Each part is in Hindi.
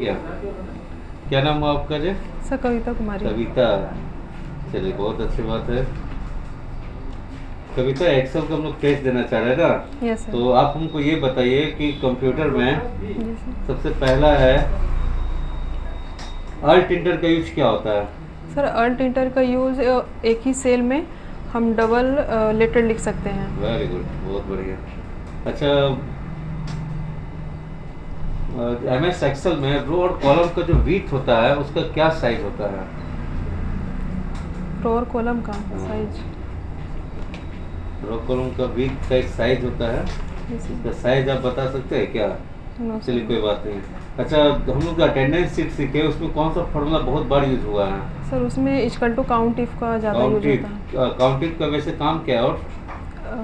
किया। क्या नाम हुआ आपका जी? सर कविता कुमारी। कविता। चलिए बहुत अच्छी बात है। कविता, एक्सेल का हम लोग टेस्ट देना चाह रहे हैं ना, यस सर। तो आप हमको ये बताइए कि कंप्यूटर में जी सर। सबसे पहला है अल्ट इंटर का यूज क्या होता है? सर अल्ट इंटर का यूज़ एक ही सेल में हम डबल लेटर लिख सकते हैं। वेरी गुड, बहुत बढ़िया। अच्छा, एम एस एक्सेल में रो और कॉलम का जो विड्थ होता है उसका क्या साइज होता है? रो और कॉलम का साइज। रो कॉलम का विड्थ का एक साइज होता है, जी सर। इसका साइज आप बता सकते हैं क्या? नो चलिए सर। कोई बात नहीं। अच्छा, हम लोग अटेंडेंस शीट सीखे, उसमें कौन सा फॉर्मूला बहुत बार यूज हुआ है? सर उसमें इक्वल टू काउंट इफ का ज़्यादा यूज काउंटिव। होता है। काउंटिव का वैसे काम क्या है? और अ,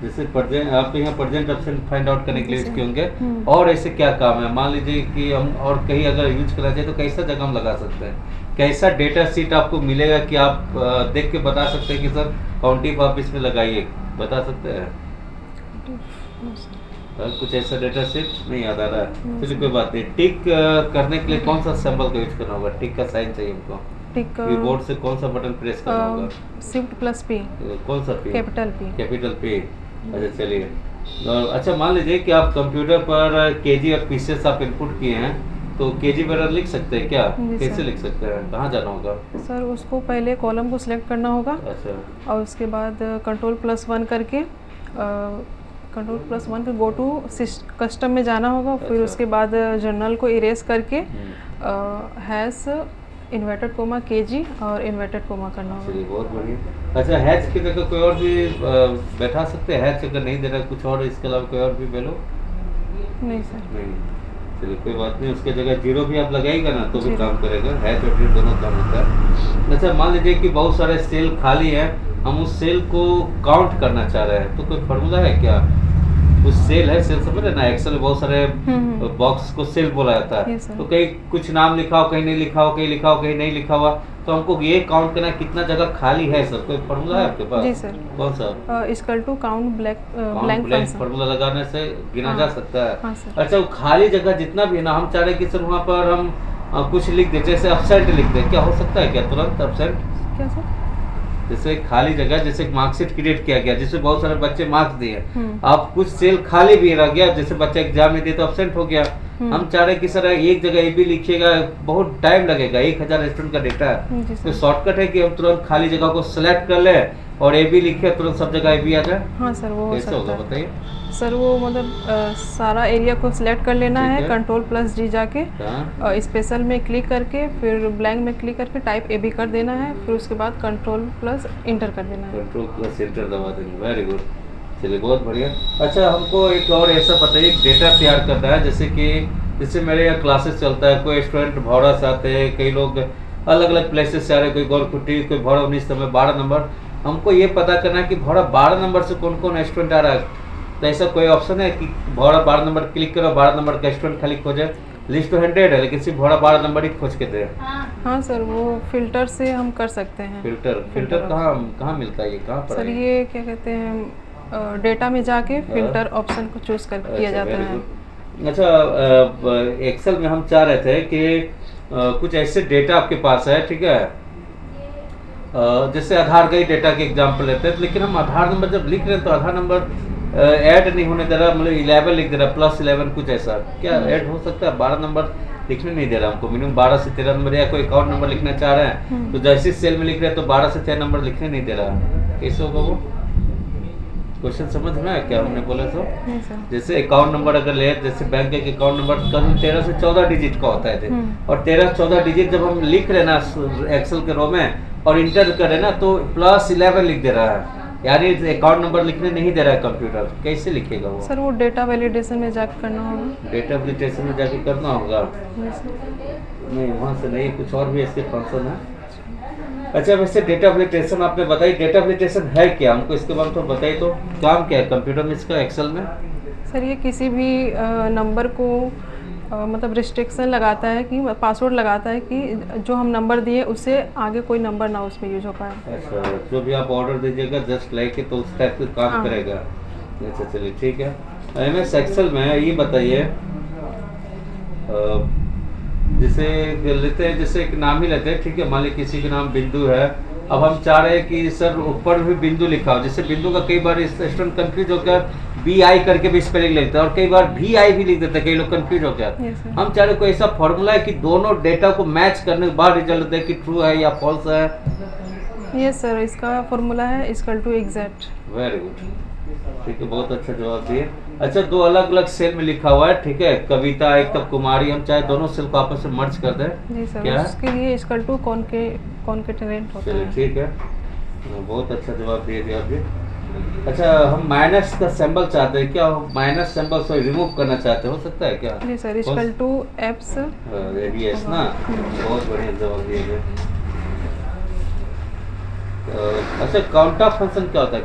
जैसे प्रेजेंट, आप यहाँ प्रेजेंट एब्सेंट फाइंड आउट करने के लिए जी सर। इसके होंगे, हम्म। और ऐसे क्या काम है? मान लीजिए कि हम और कहीं अगर यूज करना चाहें तो कैसा जगह हम लगा सकते हैं? कैसा डेटा शीट आपको मिलेगा कि आप देख के बता सकते हैं कि सर काउंटिव आप इसमें लगाइए, बता सकते हैं? No sir. कुछ ऐसा डेटा शीट नहीं याद आ रहा है। नो चलिए सर। कोई बात नहीं। टिक करने के लिए कौन सा सिंबल का यूज करना होगा? टिक का साइन चाहिए हमको। टिक कीबोर्ड से कौन सा बटन प्रेस करना होगा? Shift plus P. कौन सा P? Capital P. Capital P. अच्छा चलिए। और अच्छा, मान लीजिए कि आप कंप्यूटर पर केजी और पीसेस आप इनपुट किए हैं, तो केजी वगैरह लिख सकते हैं क्या? जी कैसे सर। लिख सकते हैं? कहाँ जाना होगा? सर उसको पहले कॉलम को सिलेक्ट करना होगा अच्छा। और उसके बाद कंट्रोल+1 करके कंट्रोल+1 के गो टू कस्टम में जाना होगा। फिर अच्छा। उसके बाद जर्नल को इरेज करके हम्म। हैश इन्वर्टेड कोमा केजी और इन्वर्टेड कोमा करना चलिए होगा। बहुत बढ़िया। अच्छा, हैच की जगह कोई और भी बैठा सकते हैं? हैच अगर नहीं दे रहा कुछ और, इसके अलावा कोई और भी बेलो? नहीं सर। नहीं। चलिए कोई बात नहीं, उसके जगह जीरो भी आप लगाइएगा ना तो भी जीरो। काम करेगा। हैच और जीरो दोनों काम होता है। अच्छा, मान लीजिए कि बहुत सारे सेल खाली हैं, हम उस सेल को काउंट करना चाह रहे हैं, तो कोई फॉर्मूला है क्या? कुछ सेल है, सेल समझ रहे ना, एक्सेल में बहुत सारे बॉक्स को सेल बोला जाता है। Yes, sir. तो कहीं कुछ नाम लिखा हो, कहीं नहीं लिखा हो, कहीं लिखा हो, कहीं नहीं लिखा हुआ, तो हमको ये काउंट करना है कितना जगह खाली है सर। कोई फॉर्मूला है आपके पास? जी सर। कौन सा? Equal to count count blank blank function. Formula लगाने से गिना हाँ। जा सकता है। हाँ सर। अच्छा, वो खाली जगह जितना भी है ना, हम चाह रहे हैं कि सर वहाँ पर हम कुछ लिख दें, जैसे अपसेंट लिख दें, क्या हो सकता है क्या तुरंत अपसेंट? क्या सर? जैसे खाली जगह, जैसे मार्कशीट क्रिएट किया गया जिसमें बहुत सारे बच्चे मार्क्स दिए, हम्म। आप कुछ सेल खाली भी रह गया, जैसे बच्चा एग्जाम में दिए तो अपसेंट हो गया। हम चाह रहे हैं कि सर एक जगह ये भी लिखिएगा, बहुत टाइम लगेगा, 1000 स्टूडेंट का डेटा है, जी तो सर। शॉर्टकट है कि हम तुरंत खाली जगह को सिलेक्ट कर ले और ए भी लिखे, तुरंत सब जगह ए भी आ जाए। हाँ सर वो हो कैसे होगा सकता है। बताइए? सर वो मतलब सारा एरिया को सिलेक्ट कर लेना ठीक है, है। कंट्रोल+G जाके हाँ। स्पेशल में क्लिक करके फिर ब्लैंक में क्लिक करके टाइप ए भी कर देना है, फिर उसके बाद कंट्रोल+इंटर कर देना है। कंट्रोल प्लस एंटर दबा देंगे। वेरी गुड, चलिए बहुत बढ़िया। अच्छा, हमको एक और ऐसा बताइए, डेटा तैयार करना है, जैसे मेरे यहाँ क्लासेस चलता है, कोई स्टूडेंट भौरा से आते हैं, कई लोग अलग अलग प्लेसेस से आ रहे हैं, कोई गौरकुटी, कोई भौरा 19 में 12 नंबर। हमको ये पता करना है कि भौरा 12 नंबर से कौन कौन स्टूडेंट आ रहा है। तो ऐसा कोई ऑप्शन है कि भौरा 12 नंबर क्लिक करो, 12 नंबर का स्टूडेंट खाली खोजे? लिस्ट तो 100 है, लेकिन सिर्फ भौरा 12 नंबर ही खोज के दे। हाँ सर वो फिल्टर से हम कर सकते हैं। फिल्टर फिल्टर कहाँ कहाँ मिलता है? ये कहाँ पर सर है? ये क्या कहते हैं, डेटा में जाके फिल्टर ऑप्शन को चूज कर किया जाता very है। good। अच्छा, एक्सेल में हम चाह रहे थे कि कुछ ऐसे डेटा आपके पास है, ठीक है, जैसे आधार का ही डेटा के एग्जाम्पल लेते हैं, लेकिन हम आधार नंबर जब लिख रहे हैं तो आधार नंबर ऐड नहीं होने दे रहा, मतलब 11 लिख दे रहा, +11 कुछ ऐसा, क्या ऐड हो सकता है? 12 नंबर लिखने नहीं दे रहा हमको, मिनिमम 12 से 13 नंबर, या कोई अकाउंट नंबर लिखना चाह रहे हैं तो जैसे सेल में लिख रहे हैं तो 12 से 13 नंबर लिखने नहीं दे रहा, कैसे होगा वो? क्वेश्चन समझ में आया क्या हमने बोला? तो नहीं सर। जैसे अकाउंट नंबर अगर ले, जैसे बैंक के अकाउंट नंबर करीब 13 से 14 डिजिट का होता है, और 13-14 डिजिट जब हम लिख रहे ना एक्सेल के रो में और इंटर कर रहे ना, तो +11 लिख दे रहा है, यानी अकाउंट नंबर लिखने नहीं दे रहा है कंप्यूटर। कैसे लिखेगा वो? सर वो डेटा वैलिडेशन में जाकर करना होगा। डेटा वैलिडेशन में जाके करना होगा? जी सर। नहीं, वहाँ से नहीं, कुछ और भी इसके फंक्शन है। अच्छा, वैसे डेटा वैलिडेशन आपने बताई, डेटा वैलिडेशन है क्या? हमको इसके बारे में तो बताइए, तो काम क्या है कंप्यूटर में इसका, एक्सेल में? सर ये किसी भी नंबर को मतलब रिस्ट्रिक्शन लगाता है कि पासवर्ड लगाता है कि जो हम नंबर दिए उससे आगे कोई नंबर ना उसमें यूज हो पाए। अच्छा, जो भी आप ऑर्डर दीजिएगा जस्ट लाइक तो उस टाइप का काम हाँ। करेगा। अच्छा चलिए ठीक है। एमएस एक्सेल में ये बताइए जैसे लेते हैं, जैसे एक नाम ही लेते हैं, ठीक है, मान लीजिए किसी का नाम बिंदु है। अब हम चाह रहे हैं कि सर ऊपर भी बिंदु लिखा हो, जैसे बिंदु का कई बार स्टूडेंट कंफ्यूज होकर BI करके भी स्पेलिंग लिखते हैं और कई बार VI भी लिख देते हैं, कई लोग कंफ्यूज हो गया। Yes, sir. हम चाह रहे कोई ऐसा फॉर्मूला है कि दोनों डेटा को मैच करने के बाद रिजल्ट दे कि ट्रू है या फॉल्स है। यस सर, इसका फॉर्मूला है equal to exact. Very good, ठीक है, बहुत अच्छा जवाब दिए। अच्छा, दो अलग अलग सेल में लिखा हुआ है, ठीक है, कविता एक तब कुमारी, हम चाहे दोनों सेल को आपस में मर्ज कर दें। जी सर, क्या है? उसके लिए इक्वल टू कॉन्केटेनेंट होता चलिए है। ठीक है, बहुत अच्छा जवाब दिए थे आप ये। अच्छा, हम माइनस का सिंबल चाहते हैं, क्या माइनस सिंबल से रिमूव करना चाहते हैं, हो सकता है क्या? जी सर, इक्वल टू एप्स। रेडियस ना, बहुत बढ़िया जवाब दिए गए। अच्छा, काउंटा फंक्शन क्या होता है?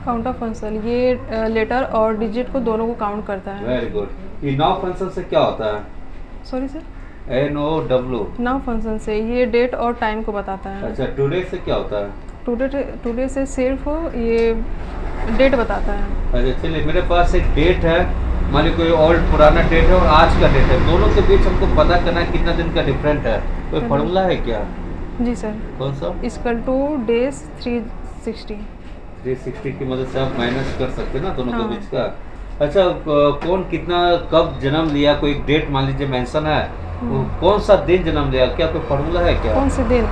काउंटर फंक्शन ये लेटर और डिजिट को दोनों को काउंट करता है। Very good. इनॉफ फंक्शन से क्या होता है? Sorry sir, NOW। Now function से ये डेट और टाइम को बताता है। अच्छा, टुडे से क्या होता है? टुडे से सिर्फ ये डेट बताता है। अच्छा चलिए, मेरे पास एक डेट है, मान लीजिए कोई ओल्ड पुराना डेट है और आज का डेट है, दोनों के बीच हमको पता करना है कितना दिन का डिफरेंट है, कोई फॉर्मूला है क्या? जी सर, कौन सा? Equal two days 360। 360 की मदद से आप माइनस कर सकते हैं ना दोनों के हाँ। बीच का। अच्छा, कौन कितना कब जन्म लिया, कोई एक डेट मान लीजिए मेंशन है, वो कौन सा दिन जन्म लिया, क्या कोई फॉर्मूला है क्या? कौन से दिन?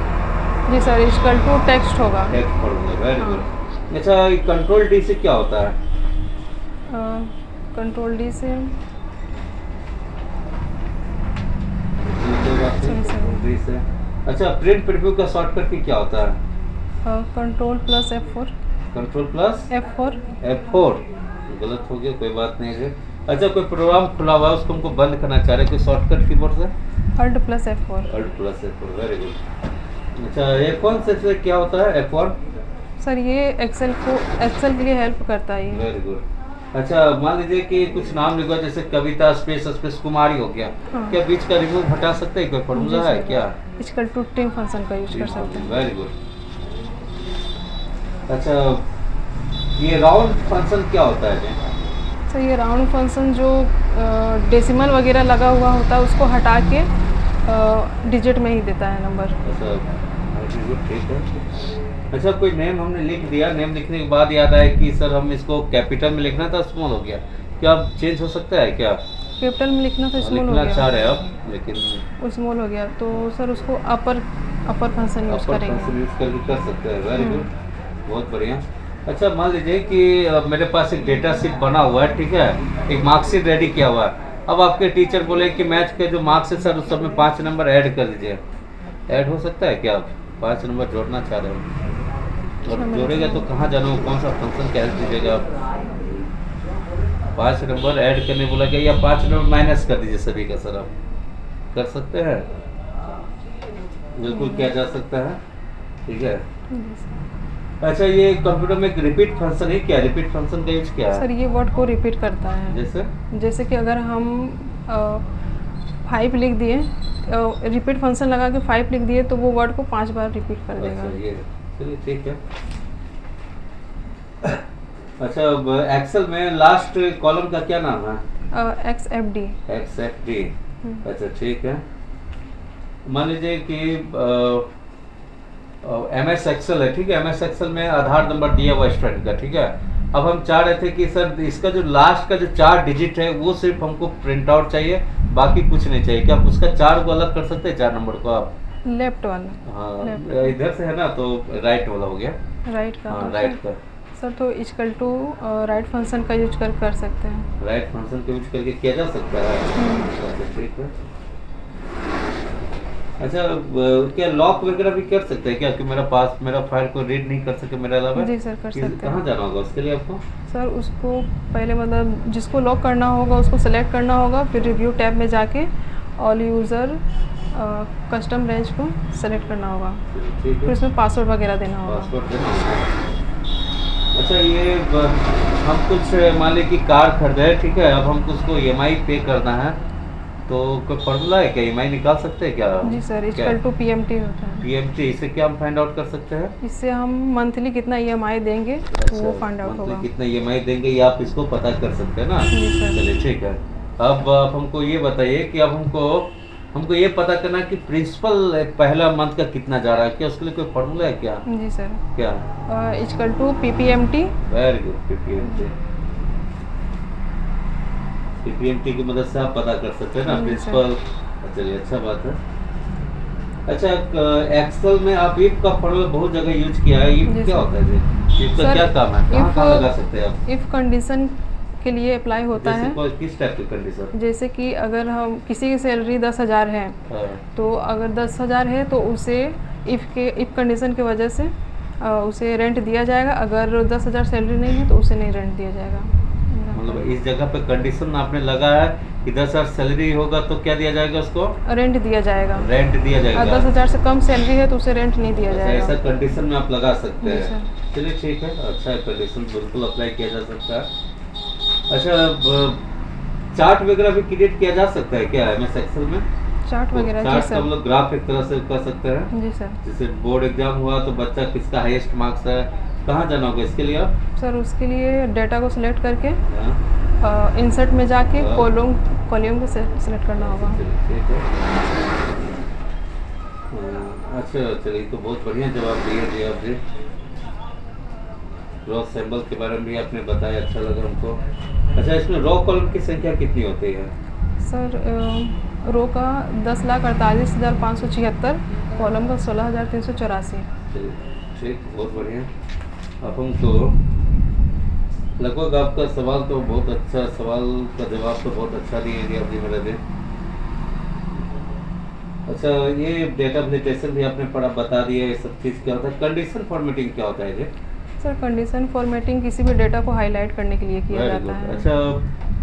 जी सर, इक्वल टू टेक्स्ट होगा। एक फॉर्मूला, वेरी हाँ। गुड। अच्छा, कंट्रोल D से क्या होता है? कंट्रोल डी से कंट्रोल D से। अच्छा, प्रिंट प्रीव्यू का शॉर्टकट की क्या होता है? Control plus F4। Control plus F4। F4। गलत हो गया, कोई बात नहीं है। अच्छा, कोई प्रोग्राम खुला हुआ है, उसको हमको बंद करना चाह रहे हैं, कोई शॉर्टकट कीबोर्ड से? Alt plus F4। Alt plus F4, very good. अच्छा, F1 से क्या होता है? F1? सर ये एक्सेल के लिए हेल्प करता है ये। Very good. अच्छा, मान लीजिए कि कुछ नाम लिखा जैसे कविता स्पेस स्पेस कुमारी हो गया, हाँ। क्या बीच का रिमूव हटा सकते हैं, कोई फॉर्मूला है क्या? इक्वल टू टिम फंक्शन का यूज कर सकते हैं। Very good. अच्छा, ये राउंड फंक्शन क्या होता है? सर ये राउंड फंक्शन जो डेसिमल वगैरह लगा हुआ होता है उसको हटा के डिजिट में ही देता है नंबर। अच्छा, वेरी गुड, ठीक है। अच्छा, कोई नेम हमने लिख दिया, नेम लिखने के बाद याद आया कि सर हम इसको कैपिटल में लिखना था, स्मॉल हो गया, क्या अब चेंज हो सकता है क्या? कैपिटल में लिखना था, स्मॉल हो लिखना चाह गया। रहे हैं आप, लेकिन स्मॉल हो गया तो सर उसको अपर फंक्शन यूज अपर करेंगे। फंक्शन यूज करके कर सकते हैं। वेरी गुड, बहुत बढ़िया। अच्छा, मान लीजिए कि मेरे पास एक डेटा शीट बना हुआ है, ठीक है, एक मार्कशीट रेडी किया हुआ है। अब आपके टीचर बोले कि मैथ के जो मार्क्स है सर उस सब में 5 नंबर ऐड कर दीजिए, ऐड हो सकता है क्या? आप 5 नंबर जोड़ना चाह रहे हो और जोड़ेगा तो कहाँ जाना हो, कौन सा फंक्शन क्या दीजिएगा आप? 5 नंबर ऐड करने बोला गया या 5 नंबर माइनस कर दीजिए सभी का, सर आप कर सकते हैं, बिल्कुल किया जा सकता है, ठीक है। अच्छा, ये कंप्यूटर में एक रिपीट फंक्शन है, क्या रिपीट फंक्शन का यूज क्या है? सर ये वर्ड को रिपीट करता है। जैसे कि अगर हम 5 लिख दिए, रिपीट फंक्शन लगा के 5 लिख दिए तो वो वर्ड को 5 बार रिपीट कर देगा। अच्छा, ये चलिए ठीक है। अच्छा, एक्सेल में लास्ट कॉलम का क्या नाम है? XFD। XFD, अच्छा ठीक है। मान लीजिए कि MS एक्सेल है, ठीक है, MS एक्सेल में आधार नंबर दिया हुआ स्टूडेंट का, ठीक है। अब हम चाह रहे थे कि सर इसका जो लास्ट का जो 4 डिजिट है वो सिर्फ हमको प्रिंट आउट चाहिए, बाकी कुछ नहीं चाहिए, क्या आप उसका 4 को अलग कर सकते हैं, 4 नंबर को आप? लेफ्ट वाला। हाँ, इधर से है ना, तो राइट वाला हो गया, राइट का। हाँ राइट का। सर तो इक्वल टू राइट फंक्शन का यूज कर सकते हैं। राइट फंक्शन का यूज करके किया जा सकता है, अच्छा ठीक है। अच्छा, क्या लॉक वगैरह भी कर सकते हैं क्या, कि मेरा फाइल को रीड नहीं कर सके मेरे अलावा? जी सर, कर सकते हैं। कहाँ जाना होगा उसके लिए आपको? सर उसको पहले मतलब जिसको लॉक करना होगा उसको सेलेक्ट करना होगा, फिर रिव्यू टैब में जाके ऑल यूज़र कस्टम रेंज को सेलेक्ट करना होगा, ठीक फिर है, उसमें पासवर्ड वगैरह देना होगा। पासवर्ड देना होगा। अच्छा, ये हम कुछ मान लीजिए कि कार खरीदे हैं, ठीक है, अब हमको उसको EMI पे करना है, तो कोई फॉर्मूला है क्या, EMI निकाल सकते हैं क्या? जी सर, इक्वल टू PMT होता है। PMT, इससे क्या हम फाइंड आउट कर सकते हैं? इससे हम मंथली कितना EMI देंगे अच्छा, वो फाइंड आउट होगा। कितना EMI देंगे ये आप इसको पता कर सकते हैं ना? जी सर। चलिए ठीक है। अब आप हमको ये बताइए कि अब हमको ये पता करना है कि प्रिंसिपल पहला मंथ का कितना जा रहा है, क्या उसके लिए कोई फॉर्मूला है क्या? जी सर। क्या? Equal to PPMT। Very good. PPMT की मदद से आप पता कर सकते हैं ना जी प्रिंसिपल। चलिए अच्छा बात है। अच्छा, एक्सेल में आप इफ का फॉर्मूला बहुत जगह यूज किया है, इफ जी क्या सर। होता है जी? इफ का सर, क्या काम है, कहाँ इफ कहाँ लगा सकते हैं आप? इफ कंडीशन के लिए अप्लाई होता जैसे है। किस टाइप की कंडीशन? जैसे कि अगर हम किसी की सैलरी 10,000 है, हाँ, तो अगर 10,000 है तो उसे इफ कंडीशन की वजह से उसे रेंट दिया जाएगा। अगर 10,000 सैलरी नहीं है तो उसे नहीं रेंट दिया जाएगा। मतलब इस जगह पे कंडीशन आपने लगा है कि 10,000 सैलरी होगा तो क्या दिया जाएगा उसको? रेंट दिया जाएगा। रेंट दिया जाएगा। 10,000 से कम सैलरी है तो उसे रेंट नहीं दिया अच्छा, जाएगा। ऐसा कंडीशन में आप लगा सकते जी हैं। सर। चलिए ठीक है, अच्छा है, कंडीशन बिल्कुल अप्लाई किया जा सकता है। अच्छा, चार्ट वगैरह भी क्रिएट किया जा सकता है क्या एमएस एक्सेल में? चार्ट वगैरह? जी चार्ट का सर। मतलब ग्राफ एक तरह से कर सकते हैं। जी सर। जैसे बोर्ड एग्जाम हुआ तो बच्चा किसका हाईएस्ट मार्क्स है, कहाँ जाना होगा इसके लिए आप? सर उसके लिए डेटा को सिलेक्ट करके हाँ, इंसर्ट में जाके हाँ। कॉलम को सिलेक्ट करना होगा। चलिए ठीक है। अच्छा चलिए, तो बहुत बढ़िया जवाब दिए जी आप जी। रॉ सिंबल के बारे में भी आपने बताया, अच्छा लगा हमको। अच्छा, इसमें रॉ कॉलम की संख्या कितनी होती है? सर रो का 10,48,576, कॉलम का 16,384। चलिए ठीक, बहुत बढ़िया। अब हमको लगभग आपका सवाल तो बहुत अच्छा, सवाल का जवाब तो बहुत अच्छा दिए जी आप जी मेरे लिए। अच्छा, ये डेटा वेरिफिकेशन भी आपने पढ़ा, बता दिया ये सब चीज़ क्या होता है। कंडीशन फॉर्मेटिंग क्या होता है जी? सर कंडीशन फॉर्मेटिंग किसी भी डेटा को हाईलाइट करने के लिए किया वेरी जाता गुड। है। अच्छा,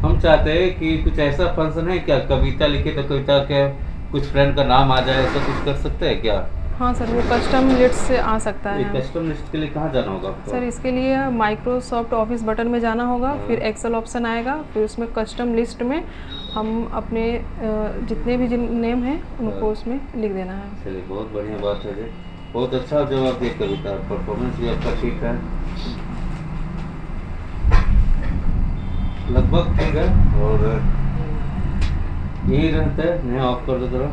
हम चाहते हैं कि कुछ ऐसा फंक्शन है क्या, कविता लिखे तो कविता के कुछ फ्रेंड का नाम आ जाए, ऐसा कुछ कर सकते हैं क्या? हाँ सर, वो कस्टम लिस्ट से आ सकता ये है। कस्टम लिस्ट के लिए कहाँ जाना होगा आपको? सर इसके लिए माइक्रोसॉफ्ट ऑफिस बटन में जाना होगा, हाँ। फिर एक्सेल ऑप्शन आएगा, फिर उसमें कस्टम लिस्ट में हम अपने जितने भी जिन नेम हैं उनको हाँ। उसमें लिख देना है। चलिए बहुत बढ़िया बात है जी, बहुत अच्छा जवाब दिए कविता, परफॉर्मेंस भी आपका ठीक है, लगभग ठीक है। और यही रहता है, मैं ऑफ कर दो जरा।